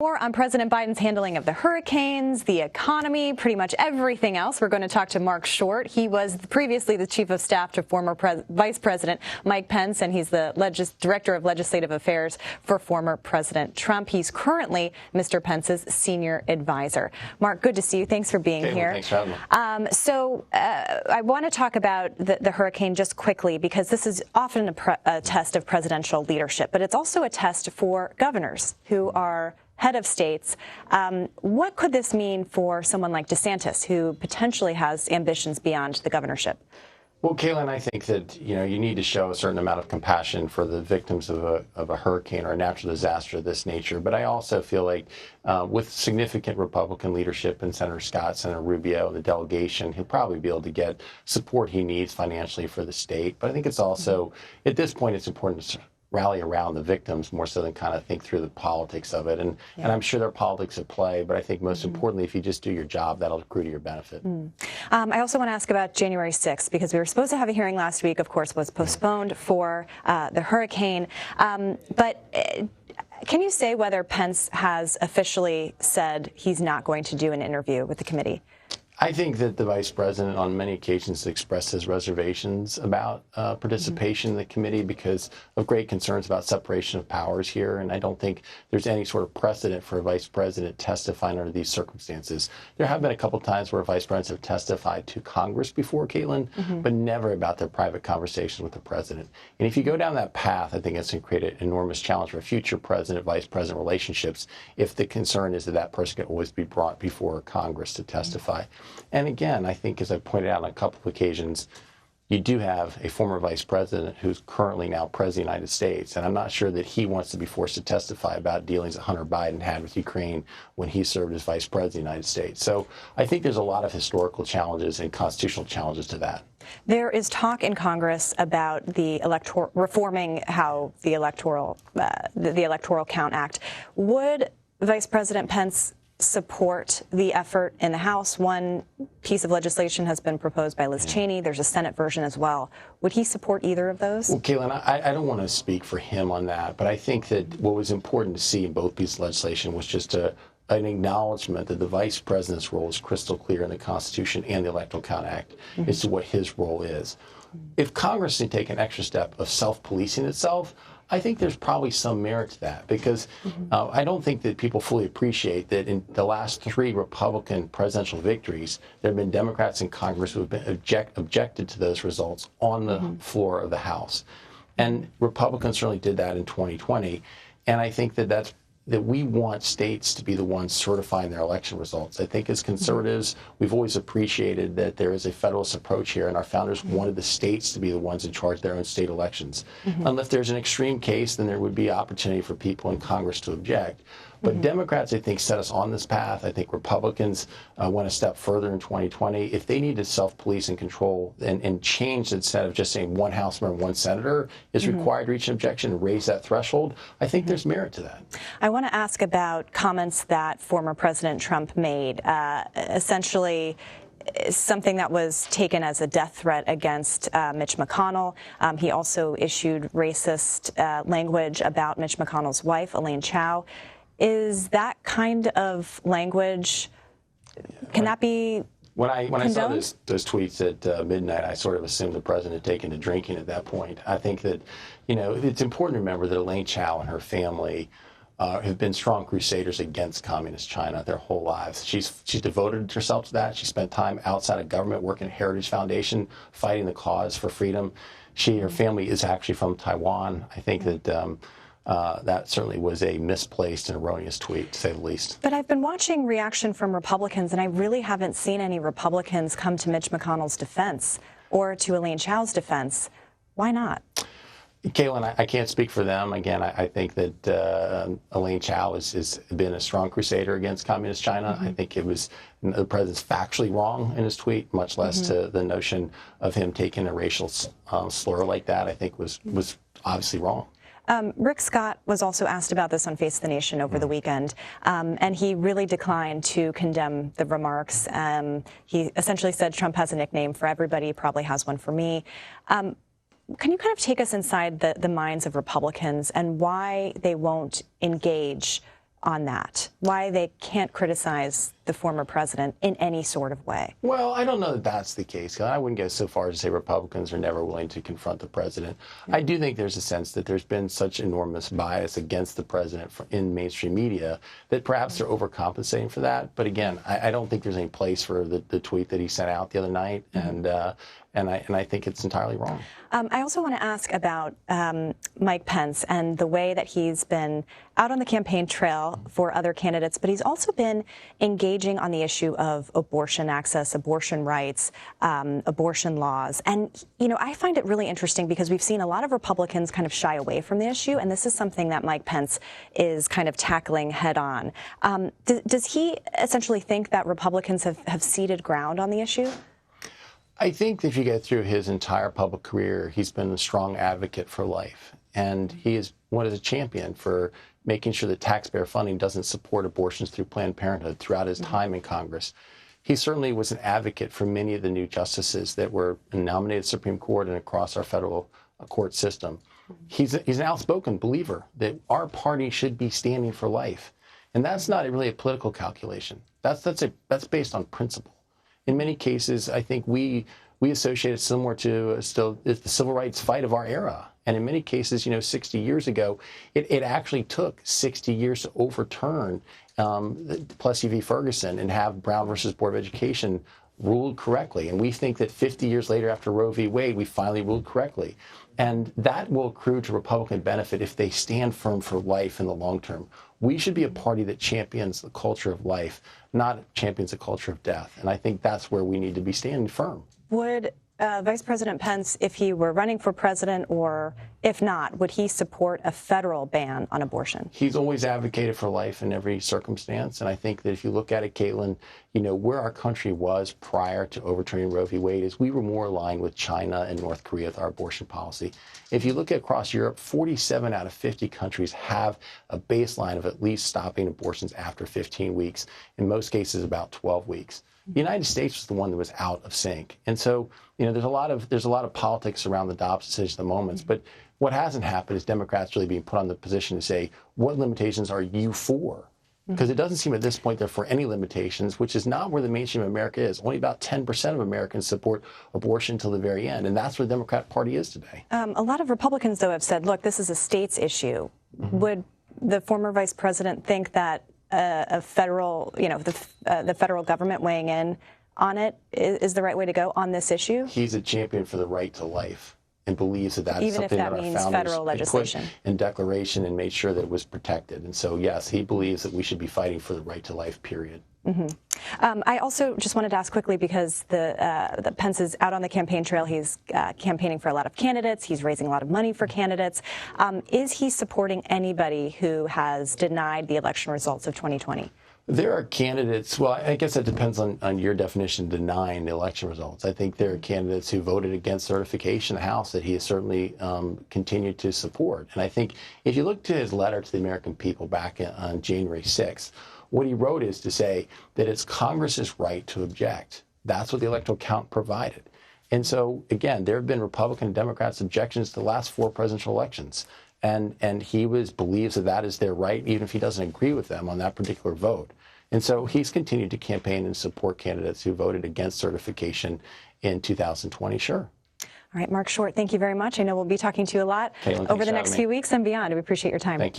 More on President Biden's handling of the hurricanes, the economy, pretty much everything else. We're going to talk to Marc Short. He was previously the chief of staff to former Vice President Mike Pence, and he's the director of legislative affairs for former President Trump. He's currently Mr. Pence's senior advisor. Marc, good to see you. Thanks for being here. Well, thanks for having me. I want to talk about the hurricane just quickly, because this is often a test of presidential leadership, but it's also a test for governors who are head of states. What could this mean for someone like DeSantis, who potentially has ambitions beyond the governorship? Well, Caitlin, I think that you need to show a certain amount of compassion for the victims of a hurricane or a natural disaster of this nature. But I also feel like with significant Republican leadership in Senator Scott, Senator Rubio, and the delegation, he'll probably be able to get support he needs financially for the state. But I think it's also, at this point, it's important to rally around the victims more so than kind of think through the politics of it. And I'm sure there are politics at play, but I think most importantly, if you just do your job, that'll accrue to your benefit. I also want to ask about January 6th, because we were supposed to have a hearing last week, of course, was postponed for the hurricane. But can you say whether Pence has officially said he's not going to do an interview with the committee? I think that the vice president on many occasions expressed his reservations about participation in the committee because of great concerns about separation of powers here. And I don't think there's any sort of precedent for a vice president testifying under these circumstances. There have been a couple of times where vice presidents have testified to Congress before, Caitlin, but never about their private conversation with the president. And if you go down that path, I think it's going to create an enormous challenge for future president-vice president relationships if the concern is that that person can always be brought before Congress to testify. And again, I think, as I pointed out on a couple of occasions, you do have a former vice president who's currently now president of the United States. And I'm not sure that he wants to be forced to testify about dealings that Hunter Biden had with Ukraine when he served as vice president of the United States. So I think there's a lot of historical challenges and constitutional challenges to that. There is talk in Congress about the reforming how the Electoral Count Act. Would Vice President Pence support the effort in the House? One piece of legislation has been proposed by Liz Cheney. There's a Senate version as well. Would he support either of those? Well, Caitlin, I don't want to speak for him on that, but I think that what was important to see in both pieces of legislation was just an acknowledgement that the vice president's role is crystal clear in the Constitution and the Electoral Count Act as to what his role is. If Congress can take an extra step of self-policing itself, I think there's probably some merit to that, because I don't think that people fully appreciate that in the last 3 Republican presidential victories, there have been Democrats in Congress who have been objected to those results on the floor of the House. And Republicans certainly did that in 2020. And I think that we want states to be the ones certifying their election results. I think as conservatives, we've always appreciated that there is a federalist approach here, and our founders wanted the states to be the ones in charge of their own state elections. Unless there's an extreme case, then there would be opportunity for people in Congress to object. But Democrats, I think, set us on this path. I think Republicans went a step further in 2020. If they need to self-police and control and change, instead of just saying one House member, one senator is required to reach an objection and raise that threshold, I think there's merit to that. I want to ask about comments that former President Trump made, essentially something that was taken as a death threat against Mitch McConnell. He also issued racist language about Mitch McConnell's wife, Elaine Chao. Is that kind of language, can that be When I saw those tweets at midnight, I sort of assumed the president had taken to drinking at that point. I think that, it's important to remember that Elaine Chao and her family have been strong crusaders against communist China their whole lives. She's devoted herself to that. She spent time outside of government working at Heritage Foundation, fighting the cause for freedom. Her family is actually from Taiwan. I think that that certainly was a misplaced and erroneous tweet, to say the least. But I've been watching reaction from Republicans, and I really haven't seen any Republicans come to Mitch McConnell's defense or to Elaine Chao's defense. Why not? Caitlin, I can't speak for them. Again, I think that Elaine Chao has been a strong crusader against communist China. I think it was the president's factually wrong in his tweet, much less to the notion of him taking a racial slur like that, I think was obviously wrong. Rick Scott was also asked about this on Face the Nation over the weekend, and he really declined to condemn the remarks. He essentially said Trump has a nickname for everybody, he probably has one for me. Can you kind of take us inside the minds of Republicans and why they won't engage on that, why they can't criticize the former president in any sort of way. Well, I don't know that that's the case. I wouldn't go so far as to say Republicans are never willing to confront the president. I do think there's a sense that there's been such enormous bias against the president in mainstream media that perhaps they're overcompensating for that. But again, I don't think there's any place for the tweet that he sent out the other night, and I think it's entirely wrong. I also want to ask about Mike Pence and the way that he's been out on the campaign trail for other candidates, but he's also been engaging on the issue of abortion access, abortion rights, abortion laws. And, you know, I find it really interesting because we've seen a lot of Republicans kind of shy away from the issue, and this is something that Mike Pence is kind of tackling head on. Does he essentially think that Republicans have ceded ground on the issue? I think if you get through his entire public career, he's been a strong advocate for life. And he is one of the champion for making sure that taxpayer funding doesn't support abortions through Planned Parenthood throughout his time in Congress. He certainly was an advocate for many of the new justices that were nominated to the Supreme Court and across our federal court system. He's an outspoken believer that our party should be standing for life. And that's not really a political calculation. That's based on principle. In many cases, I think we associate it similar to still the civil rights fight of our era. And in many cases, you know, 60 years ago, it actually took 60 years to overturn Plessy v. Ferguson and have Brown versus Board of Education ruled correctly. And we think that 50 years later after Roe v. Wade, we finally ruled correctly. And that will accrue to Republican benefit if they stand firm for life in the long term. We should be a party that champions the culture of life, not champions the culture of death. And I think that's where we need to be standing firm. Would Vice President Pence, if he were running for president, or if not, would he support a federal ban on abortion? He's always advocated for life in every circumstance. And I think that if you look at it, Caitlin, you know, where our country was prior to overturning Roe v. Wade is we were more aligned with China and North Korea with our abortion policy. If you look across Europe, 47 out of 50 countries have a baseline of at least stopping abortions after 15 weeks, in most cases about 12 weeks. The United States was the one that was out of sync. And so, you know, there's a lot of politics around the Dobbs decision at the moment. But what hasn't happened is Democrats really being put on the position to say, what limitations are you for? Because it doesn't seem at this point they're for any limitations, which is not where the mainstream of America is. Only about 10% of Americans support abortion till the very end. And that's where the Democrat Party is today. A lot of Republicans, though, have said, look, this is a state's issue. Would the former vice president think that a federal, you know, the federal government weighing in on it is the right way to go on this issue? He's a champion for the right to life and believes that that's even something if that that our means founders federal legislation put in declaration and made sure that it was protected. And so, yes, he believes that we should be fighting for the right to life, period. I also just wanted to ask quickly, because the Pence is out on the campaign trail. He's campaigning for a lot of candidates. He's raising a lot of money for candidates. Is he supporting anybody who has denied the election results of 2020? There are candidates, well, I guess that depends on your definition of denying the election results. I think there are candidates who voted against certification in the House that he has certainly continued to support. And I think if you look to his letter to the American people back on January 6th, what he wrote is to say that it's Congress's right to object. That's what the electoral count provided. And so, again, there have been Republican and Democrats' objections to the last 4 presidential elections. And he believes that is their right, even if he doesn't agree with them on that particular vote. And so he's continued to campaign and support candidates who voted against certification in 2020, sure. All right, Marc Short, thank you very much. I know we'll be talking to you a lot over the next few weeks and beyond. We appreciate your time. Thank you.